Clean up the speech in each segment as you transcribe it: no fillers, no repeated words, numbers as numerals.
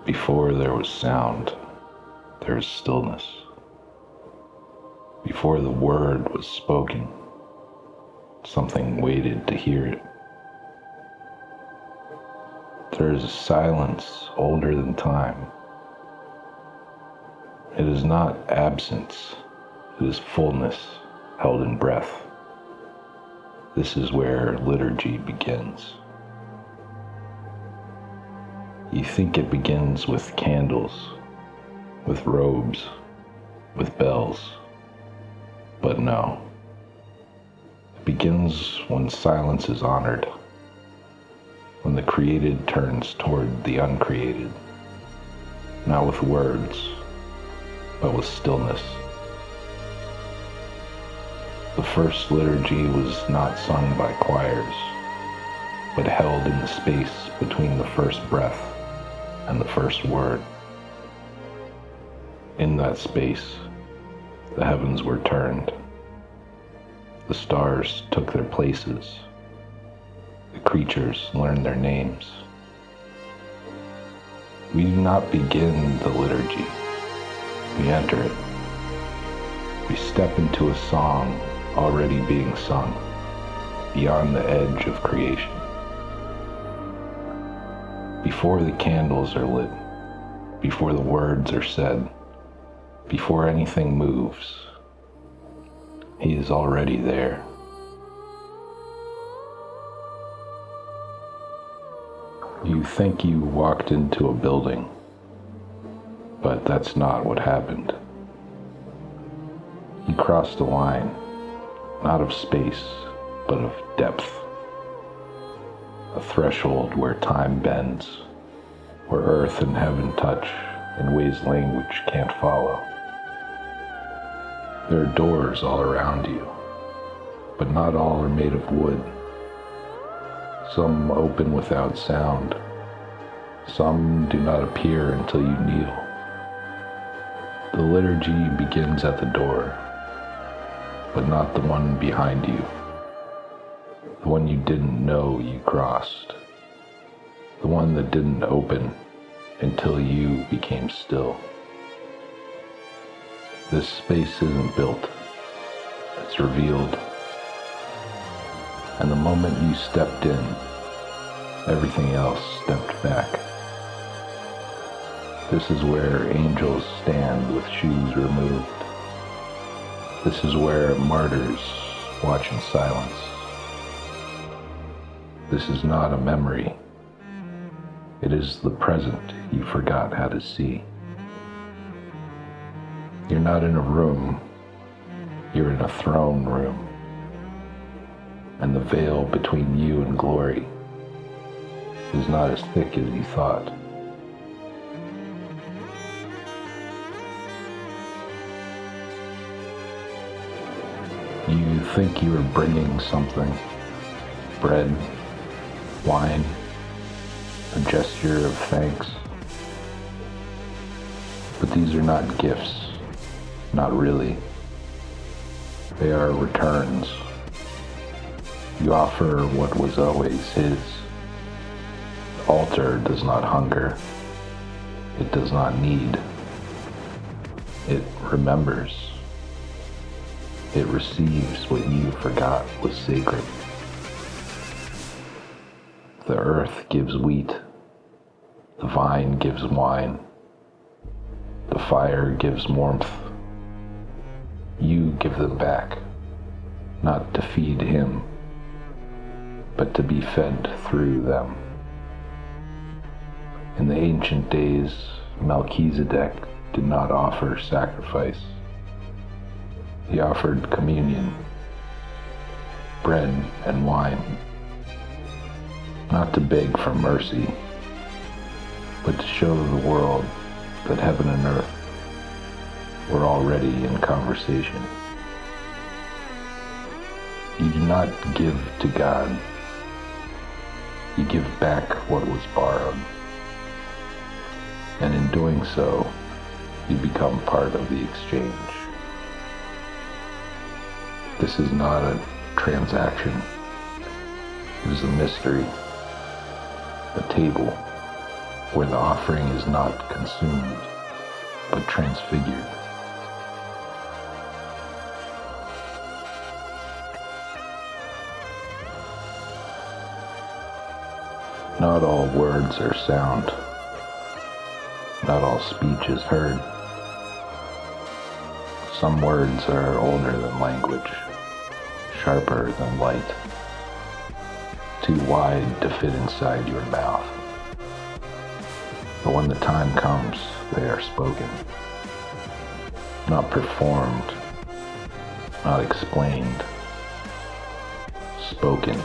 Before there was sound, there was stillness. Before the word was spoken, something waited to hear it. There is a silence older than time. It is not absence, it is fullness held in breath. This is where liturgy begins. You think it begins with candles, with robes, with bells, but no. It begins when silence is honored, when the created turns toward the uncreated, not with words, but with stillness. The first liturgy was not sung by choirs, but held in the space between the first breath and the first word. In that space, the heavens were turned. The stars took their places. The creatures learned their names. We do not begin the liturgy. We enter it. We step into a song already being sung, beyond the edge of creation. Before the candles are lit, before the words are said, before anything moves, He is already there. You think you walked into a building, but that's not what happened. You crossed a line, not of space, but of depth. A threshold where time bends, where earth and heaven touch in ways language can't follow. There are doors all around you, but not all are made of wood. Some open without sound. Some do not appear until you kneel. The liturgy begins at the door, but not the one behind you. The one you didn't know you crossed. The one that didn't open until you became still. This space isn't built, it's revealed. And the moment you stepped in, everything else stepped back. This is where angels stand with shoes removed. This is where martyrs watch in silence. This is not a memory. It is the present you forgot how to see. You're not in a room, you're in a throne room. And the veil between you and glory is not as thick as you thought. You think you are bringing something, bread, wine, a gesture of thanks. But these are not gifts, not really. They are returns. You offer what was always His. The altar does not hunger. It does not need. It remembers. It receives what you forgot was sacred. The earth gives wheat. The vine gives wine. The fire gives warmth. You give them back, not to feed Him, but to be fed through them. In the ancient days, Melchizedek did not offer sacrifice. He offered communion, bread and wine, not to beg for mercy, but to show the world that heaven and earth were already in conversation. You do not give to God, you give back what was borrowed. And in doing so, you become part of the exchange. This is not a transaction. It is a mystery, a table, where the offering is not consumed, but transfigured. Not all words are sound. Not all speech is heard. Some words are older than language, sharper than light, too wide to fit inside your mouth. But when the time comes, they are spoken, not performed, not explained, spoken.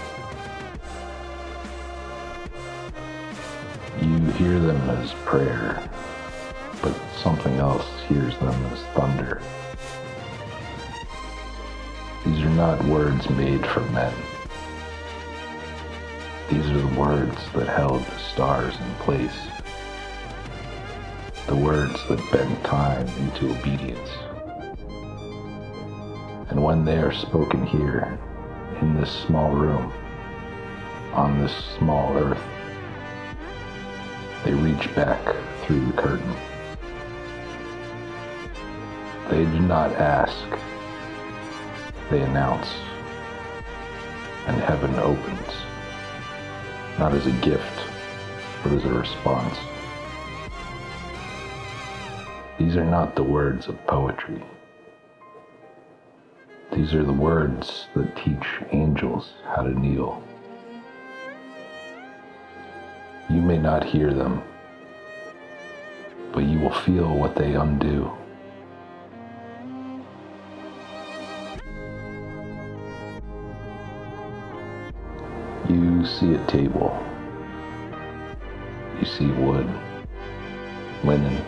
You hear them as prayer, but something else hears them as thunder. These are not words made for men. These are the words that held the stars in place, the words that bent time into obedience. And when they are spoken here, in this small room, on this small earth, they reach back through the curtain. They do not ask, they announce, and heaven opens, not as a gift, but as a response. These are not the words of poetry. These are the words that teach angels how to kneel. You may not hear them, but you will feel what they undo. You see a table. You see wood, linen,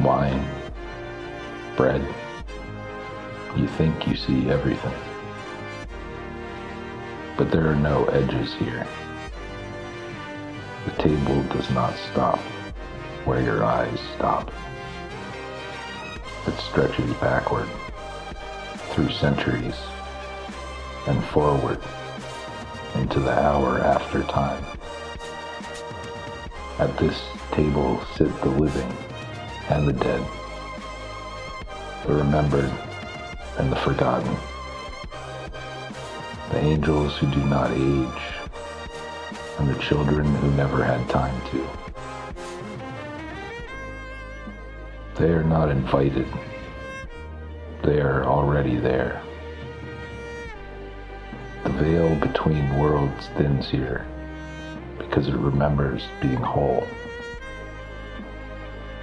wine, bread. You think you see everything. But there are no edges here. The table does not stop where your eyes stop. It stretches backward, through centuries, and forward into the hour after time. At this table sit the living and the dead, the remembered and the forgotten, the angels who do not age, and the children who never had time to. They are not invited. They are already there. The veil between worlds thins here because it remembers being whole.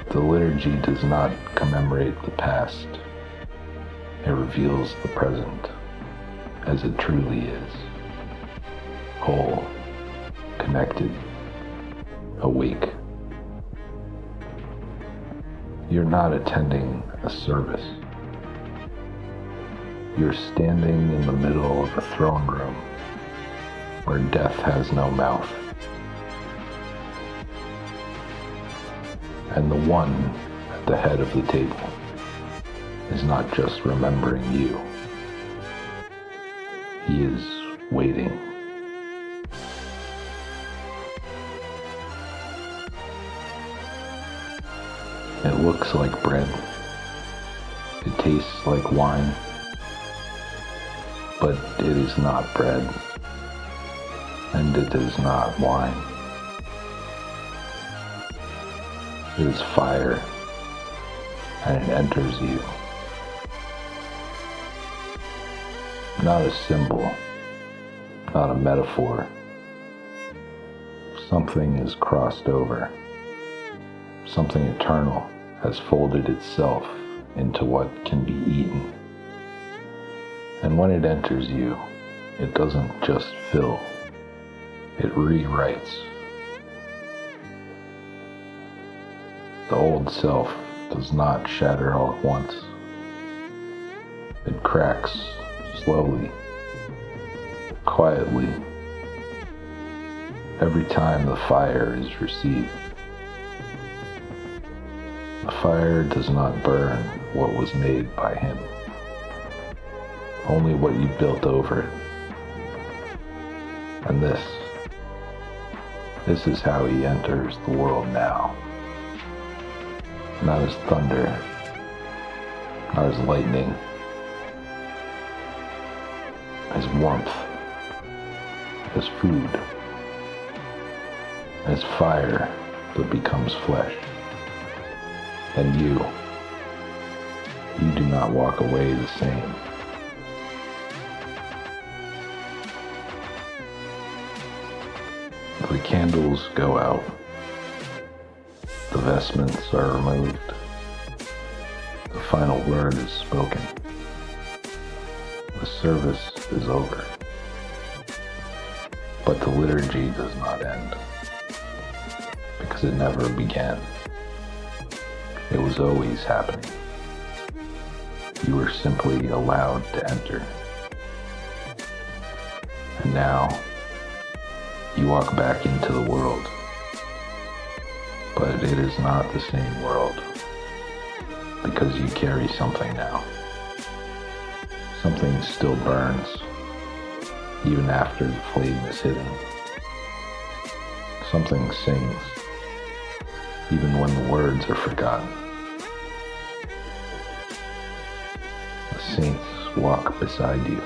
The liturgy does not commemorate the past. It reveals the present as it truly is. Whole, connected, awake. You're not attending a service. You're standing in the middle of a throne room where death has no mouth. And the one at the head of the table is not just remembering you. He is waiting. It looks like bread. It tastes like wine. But it is not bread. And it is not wine. It is fire. And it enters you. Not a symbol. Not a metaphor. Something is crossed over. Something eternal has folded itself into what can be eaten. And when it enters you, it doesn't just fill, it rewrites. The old self does not shatter all at once. It cracks slowly, quietly, every time the fire is received. The fire does not burn what was made by him, only what you built over it. And this This is how he enters the world now. Not as thunder, not as lightning, as warmth, as food, as fire that becomes flesh. And you do not walk away the same. The candles go out. The vestments are removed. The final word is spoken. The service is over. But the liturgy does not end, because it never began. It was always happening. You were simply allowed to enter. And now, you walk back into the world. But it is not the same world, because you carry something now. Something still burns, even after the flame is hidden. Something sings, even when the words are forgotten. The saints walk beside you.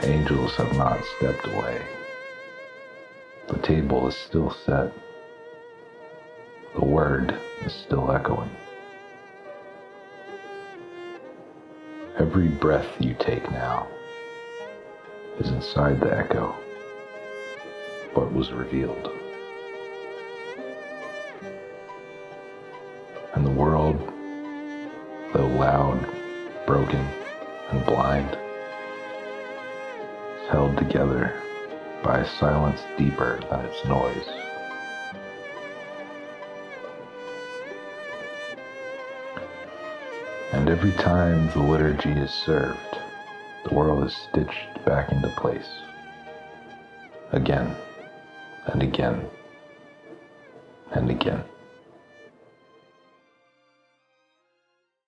The angels have not stepped away. The table is still set. The word is still echoing. Every breath you take now is inside the echo, what was revealed. And the world, though loud, broken, and blind, is held together by a silence deeper than its noise. And every time the liturgy is served, the world is stitched back into place, again and again and again.